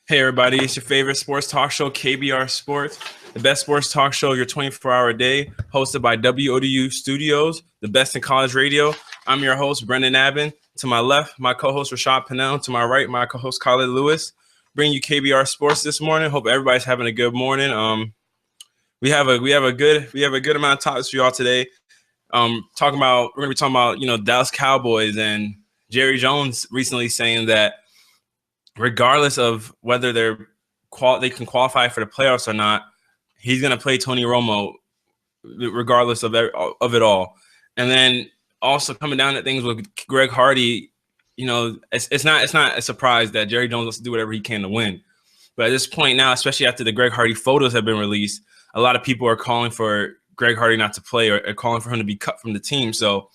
Hey everybody, it's your favorite sports talk show, KBR Sports, the best sports talk show your 24-hour day, hosted by WODU Studios, the best in college radio. I'm your host, Brendan Abbin. To my left, my co-host, Rashad Pennell. To my right, my co-host, Khaled Lewis. Bringing you KBR Sports this morning. Hope everybody's having a good morning. We have a good amount of topics for y'all today. We're gonna be talking about Dallas Cowboys and Jerry Jones recently saying that regardless of whether they can qualify for the playoffs or not, he's going to play Tony Romo regardless of it all. And then also coming down to things with Greg Hardy, it's not a surprise that Jerry Jones wants to do whatever he can to win. But at this point now, especially after the Greg Hardy photos have been released, a lot of people are calling for Greg Hardy not to play or calling for him to be cut from the team. So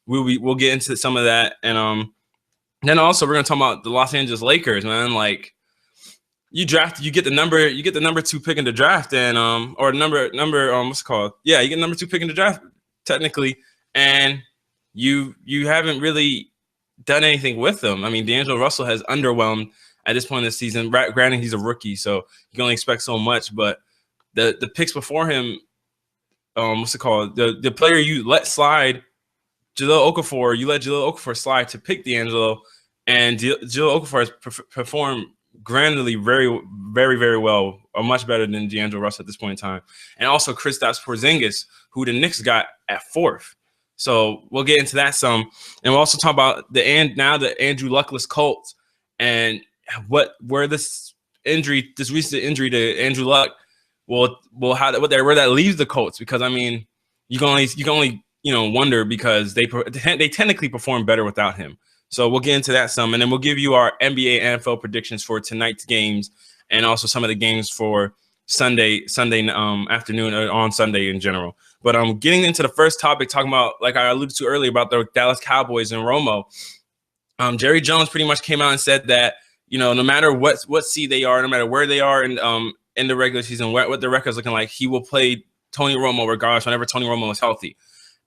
we'll get into some of that. And then also we're gonna talk about the Los Angeles Lakers, man. Like you get the number 2 pick in the draft, and or number what's it called? Yeah, you get number 2 pick in the draft technically, and you haven't really done anything with them. I mean, D'Angelo Russell has underwhelmed at this point in the season. Granted, he's a rookie, so you can only expect so much. But the picks before him, what's it called? The player you let slide. Jahlil Okafor, you let Jahlil Okafor slide to pick D'Angelo, and Jahlil Okafor has performed grandly very, very, very well, or much better than D'Angelo Russell at this point in time. And also Kristaps Porzingis, who the Knicks got at 4th. So we'll get into that some, and we'll also talk about the Andrew Luckless Colts and where this recent injury to Andrew Luck where that leaves the Colts, because I mean you can only wonder, because they technically perform better without him. So we'll get into that some, and then we'll give you our NBA and NFL predictions for tonight's games, and also some of the games for Sunday afternoon, or on Sunday in general. But getting into the first topic, talking about, like I alluded to earlier, about the Dallas Cowboys and Romo. Jerry Jones pretty much came out and said that no matter what seed they are, no matter where they are in the regular season, what the record's looking like, he will play Tony Romo regardless, whenever Tony Romo is healthy.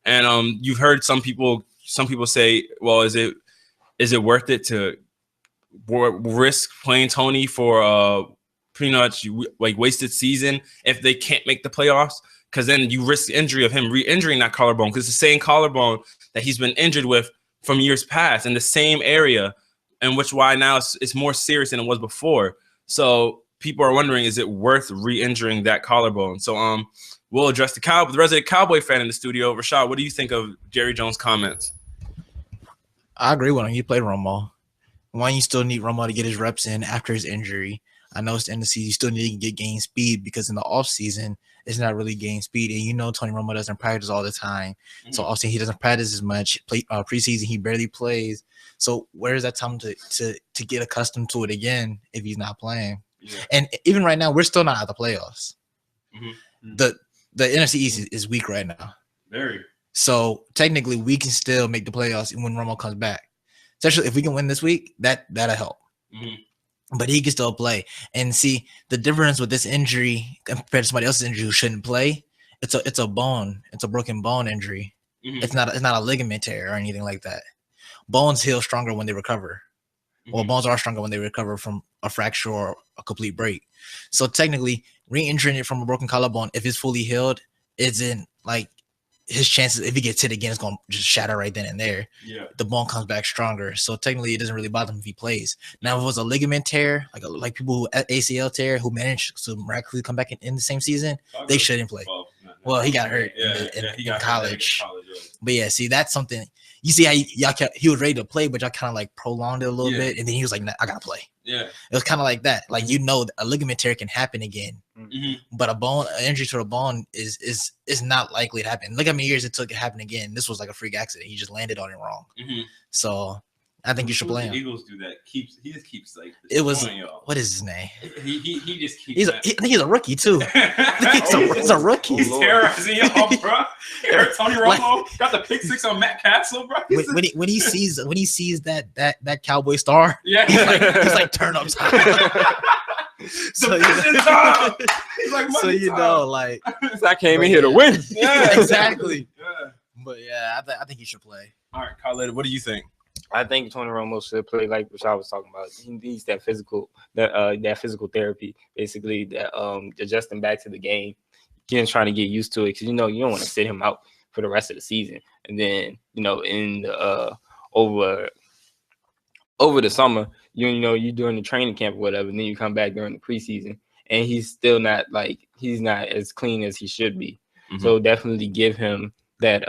And you've heard some people say, well, is it worth it to risk playing Tony for pretty much like wasted season if they can't make the playoffs? Because then you risk injury of him re-injuring that collarbone, because it's the same collarbone that he's been injured with from years past in the same area, and why now it's more serious than it was before. So people are wondering, is it worth re-injuring that collarbone? So we'll address the resident Cowboy fan in the studio. Rashad, what do you think of Jerry Jones' comments? I agree with him. He played Romo. One, you still need Romo to get his reps in after his injury. I know it's the end of the season. You still need to gain speed, because in the offseason, it's not really gain speed. And Tony Romo doesn't practice all the time. Mm-hmm. So offseason, he doesn't practice as much. Preseason, he barely plays. So where's that time to get accustomed to it again if he's not playing? Yeah. And even right now, we're still not at the playoffs. Mm-hmm. The NFC East is weak right now. Very. So technically, we can still make the playoffs when Romo comes back. Especially if we can win this week, that'll help. Mm-hmm. But he can still play. And see, the difference with this injury compared to somebody else's injury who shouldn't play, it's a bone. It's a broken bone injury. Mm-hmm. It's not a ligament tear or anything like that. Bones heal stronger when they recover. Mm-hmm. Well, bones are stronger when they recover from a fracture or a complete break. So technically, re-injuring it from a broken collarbone, if it's fully healed, isn't like his chances, if he gets hit again, it's going to just shatter right then and there. Yeah. The bone comes back stronger. So technically, it doesn't really bother him if he plays. Now, if it was a ligament tear, like people who ACL tear who managed to miraculously come back in the same season, they shouldn't play. Well, he got hurt in college. But yeah, see, that's something. You see how he was ready to play, but y'all kind of like prolonged it a little bit, and then he was like, nah, I gotta play. Yeah, it was kind of like that. Like, a ligament tear can happen again, mm-hmm. but an injury to a bone is not likely to happen. Look how many years it took to happen again. This was like a freak accident. He just landed on it wrong. Mm-hmm. So I think you should play him. Eagles do that. He just keeps like. It was what is his name? He just keeps. I think he's a rookie too. He's a rookie. He's terrorizing y'all, bro. Tony Romo got the pick 6 on Matt Castle, bro. When he sees that Cowboy star, yeah, he's like turn up time. So like I came in here to win. Yeah, exactly. Yeah. But yeah, I think he should play. All right, Khaled, what do you think? I think Tony Romo should play like Rashad was talking about. He needs that physical therapy, basically, that adjusting back to the game, trying to get used to it, because you don't want to sit him out for the rest of the season, and then in the over the summer, you during the training camp or whatever, and then you come back during the preseason, and he's still not he's not as clean as he should be. Mm-hmm. So definitely give him that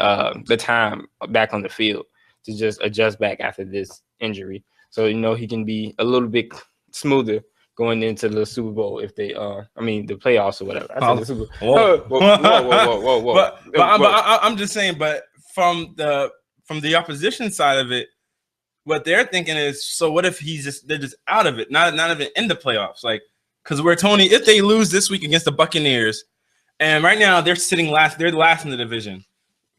the time back on the field to just adjust back after this injury, so he can be a little bit smoother going into the Super Bowl if they the playoffs or whatever. I said the Super Bowl. Whoa. But I'm just saying, but from the opposition side of it, what they're thinking is, so what if they're just out of it, not even in the playoffs, because if they lose this week against the Buccaneers, and right now they're sitting last, they're last in the division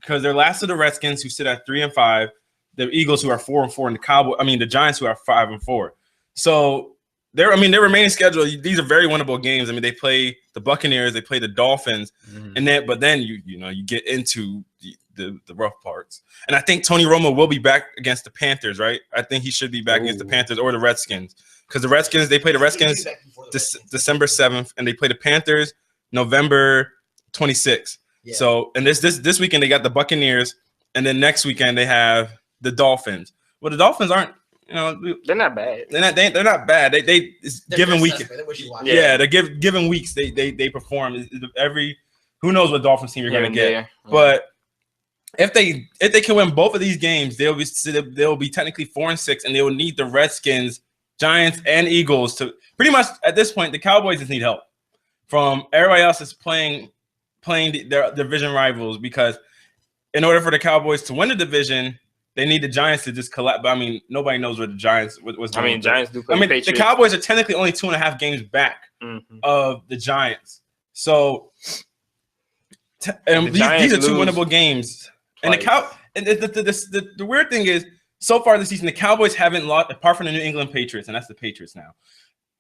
because they're last to the Redskins, who sit at 3-5. The Eagles, who are 4-4, and the Giants, who are 5-4. So their remaining schedule, these are very winnable games. They play the Buccaneers, they play the Dolphins, and then you get into the rough parts. And I think Tony Romo will be back against the Panthers, right? I think he should be back against the Panthers or the Redskins, because the Redskins, they play the Redskins December 7th, and they play the Panthers November 26th. Yeah. So, and this weekend they got the Buccaneers, and then next weekend they have the Dolphins. Well, the Dolphins aren't, they're not bad. They're not bad. They're given week. Yeah, they're given weeks. They perform every. Who knows what Dolphins team you're gonna get? Yeah. But if they can win both of these games, they'll be technically 4-6, and they will need the Redskins, Giants, and Eagles to pretty much at this point. The Cowboys just need help from everybody else that's playing their division rivals, because in order for the Cowboys to win the division, they need the Giants to just collapse. But nobody knows what the Giants was doing. Giants do play the Cowboys are technically only 2.5 games back of the Giants. So these are two winnable games. Twice. And the weird thing is, so far this season, the Cowboys haven't lost, apart from the New England Patriots, and that's the Patriots now.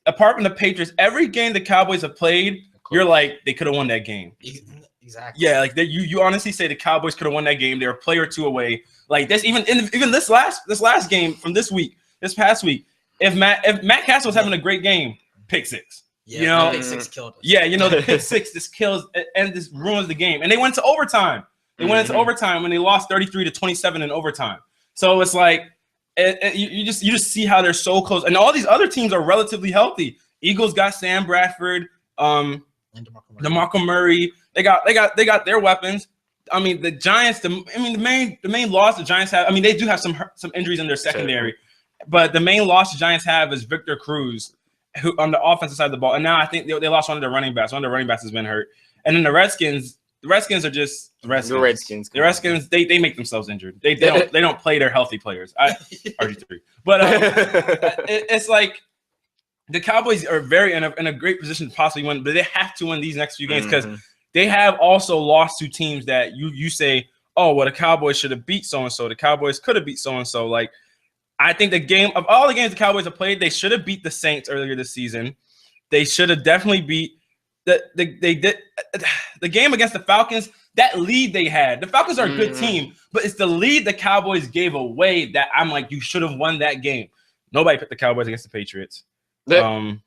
Apart from the Patriots, every game the Cowboys have played, you're like, they could have won that game. Exactly. Yeah, you honestly say the Cowboys could have won that game. They're a play or two away. Like this, even this last game from this past week, if Matt Castle was having a great game, pick six. Yeah, pick six killed us. Yeah, the pick six just kills and just ruins the game. And they went to overtime. They went into overtime when they lost 33-27 in overtime. So it's like you just see how they're so close. And all these other teams are relatively healthy. Eagles got Sam Bradford, and DeMarco Murray. They got their weapons. The Giants. The main loss the Giants have. They do have some injuries in their secondary, but the main loss the Giants have is Victor Cruz, who on the offensive side of the ball. And now I think they lost one of their running backs. One of their running backs has been hurt. And then the Redskins. The Redskins are just the Redskins. The Redskins. They make themselves injured. They don't play their healthy players. RG3. But it's like the Cowboys are very in a great position to possibly win, but they have to win these next few games because they have also lost to teams that you say, oh, well, the Cowboys should have beat so and so. The Cowboys could have beat so and so. Like, I think of all the games the Cowboys have played, they should have beat the Saints earlier this season. They should have definitely beat. The game against the Falcons, that lead they had. The Falcons are a good team, but it's the lead the Cowboys gave away that I'm like, you should have won that game. Nobody picked the Cowboys against the Patriots. The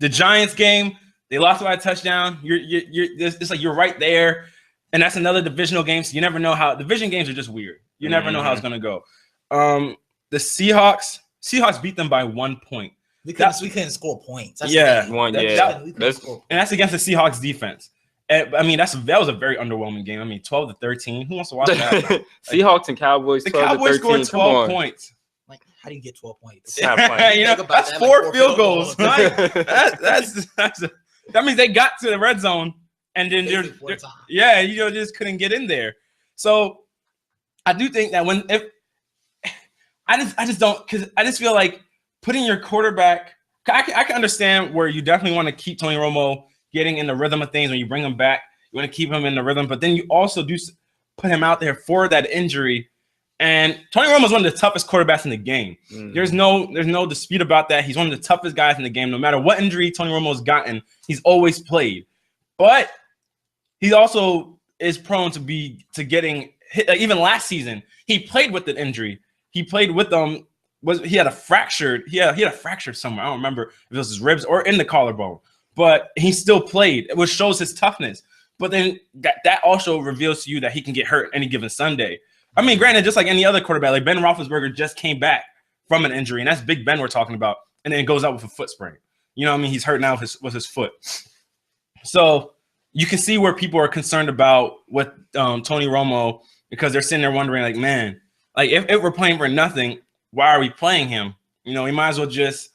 Giants game, they lost by a touchdown. It's like you're right there, and that's another divisional game. So you never know how division games are just weird. You never know how it's gonna go. The Seahawks beat them by 1 point. We couldn't score points. That's and that's against the Seahawks defense. And, that was a very underwhelming game. 12-13. Who wants to watch that? Seahawks and Cowboys. The Cowboys scored 12 points. Like, how do you get 12 points? That's 4 field goals. That means they got to the red zone and then just couldn't get in there. So I do think that I just feel like putting your quarterback, I can understand where you definitely want to keep Tony Romo getting in the rhythm of things when you bring him back. You want to keep him in the rhythm, but then you also do put him out there for that injury. And Tony Romo is one of the toughest quarterbacks in the game. There's no dispute about that. He's one of the toughest guys in the game. No matter what injury Tony Romo's gotten, he's always played. But he also is prone to getting hit. Like even last season, he played with the injury. He played with them he had a fractured somewhere. I don't remember if it was his ribs or in the collarbone, but he still played, which shows his toughness. But then that also reveals to you that he can get hurt any given Sunday. I mean, granted, just like any other quarterback, like Ben Roethlisberger just came back from an injury, and that's Big Ben we're talking about, and then goes out with a foot sprain. You know what I mean? He's hurt now with his foot. So you can see where people are concerned about with Tony Romo, because they're sitting there wondering, like, man, like if we're playing for nothing, why are we playing him? You know, he might as well just,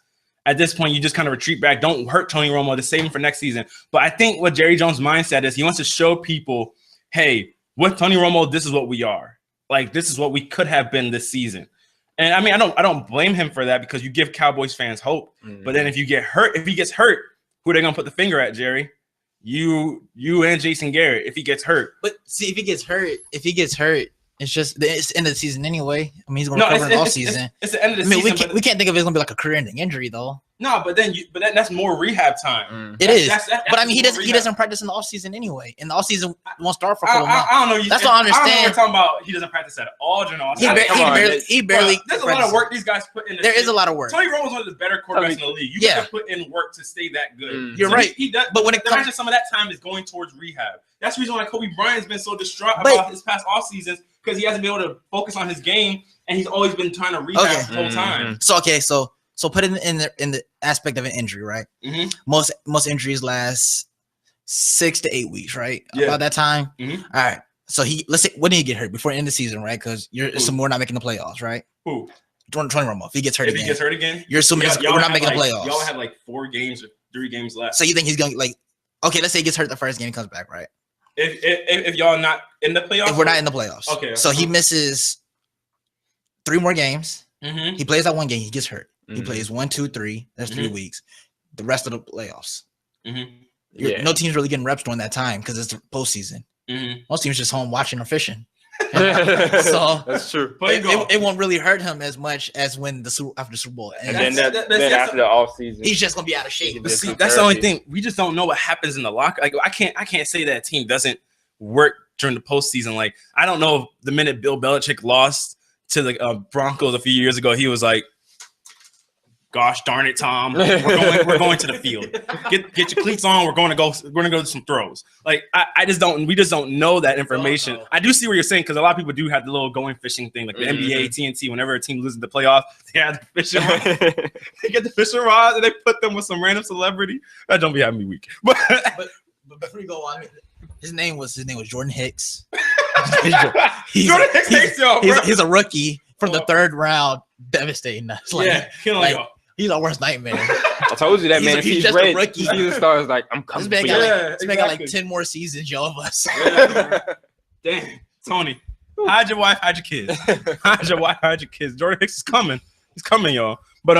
at this point, you just kind of retreat back. Don't hurt Tony Romo to save him for next season. But I think what Jerry Jones' mindset is, he wants to show people, hey, with Tony Romo, this is what we are. Like, this is what we could have been this season. And I mean, I don't blame him for that, because you give Cowboys fans hope. Mm-hmm. But then if he gets hurt, who are they gonna put the finger at, Jerry? You and Jason Garrett. If he gets hurt, but see, if he gets hurt, it's just it's the end of the season anyway. I mean, he's gonna recover all season. It's the end of the season. We can't think of it as gonna be like a career-ending injury though. No, but that's more rehab time. It is. But I mean, he doesn't practice in the off season anyway. In the off season, won't start for a couple months. I don't know. That's what I understand. I don't know what we're talking about. He doesn't practice at all during off season. He barely. There's a lot of work these guys put in. There is a lot of work. Tony Romo is one of the better quarterbacks in the league. You have to put in work to stay that good. You're right. He does. But when it comes to some of that time is going towards rehab. That's the reason why Kobe Bryant's been so distraught about his past off seasons, because he hasn't been able to focus on his game, and he's always been trying to rehab the whole time. So put it in the aspect of an injury, right? Mm-hmm. Most injuries last 6 to 8 weeks, right? Yeah. About that time. Mm-hmm. All right. So let's say, when did he get hurt? Before the end of the season, right? Because you're assuming we're not making the playoffs, right? Who? Tony Romo. If he gets hurt again, you're assuming we're not making the playoffs. Y'all have like 4 games or 3 games left. So you think he's going to, like, okay, let's say he gets hurt the first game, he comes back, right? If y'all not in the playoffs? If we're not in the playoffs. Okay. So he misses 3 more games. Mm-hmm. He plays that 1 game, he gets hurt. Mm-hmm. He plays 1, 2, 3. That's 3 weeks. The rest of the playoffs. Mm-hmm. No team's really getting reps during that time because it's the postseason. Mm-hmm. Most teams just home watching or fishing. So that's true. It won't really hurt him as much as when after the Super Bowl. And then after the off season, he's just gonna be out of shape. But see, that's the only thing. We just don't know what happens in the locker. Like I can't say that a team doesn't work during the postseason. Like I don't know if the minute Bill Belichick lost to the Broncos a few years ago, he was like, "Gosh darn it, Tom, we're going to the field. Get your cleats on. We're going to go to some throws." Like we just don't know that information. I do see what you're saying, because a lot of people do have the little going fishing thing, like the NBA, TNT. Whenever a team loses the playoffs, they have the fishing rod. They get the fishing rod and they put them with some random celebrity. That don't be having me weak. But before you go on, his name was Jordan Hicks. Jordan Hicks hates y'all, bro. He's a rookie from the 3rd round, devastating us. Killing y'all. He's our worst nightmare. I told you that, man. If he's red, the season starts like, I'm coming. This man got like 10 more seasons, y'all of us. Damn, Tony, hide your wife, hide your kids. Hide your wife, hide your kids. Jordan Hicks is coming. He's coming, y'all. But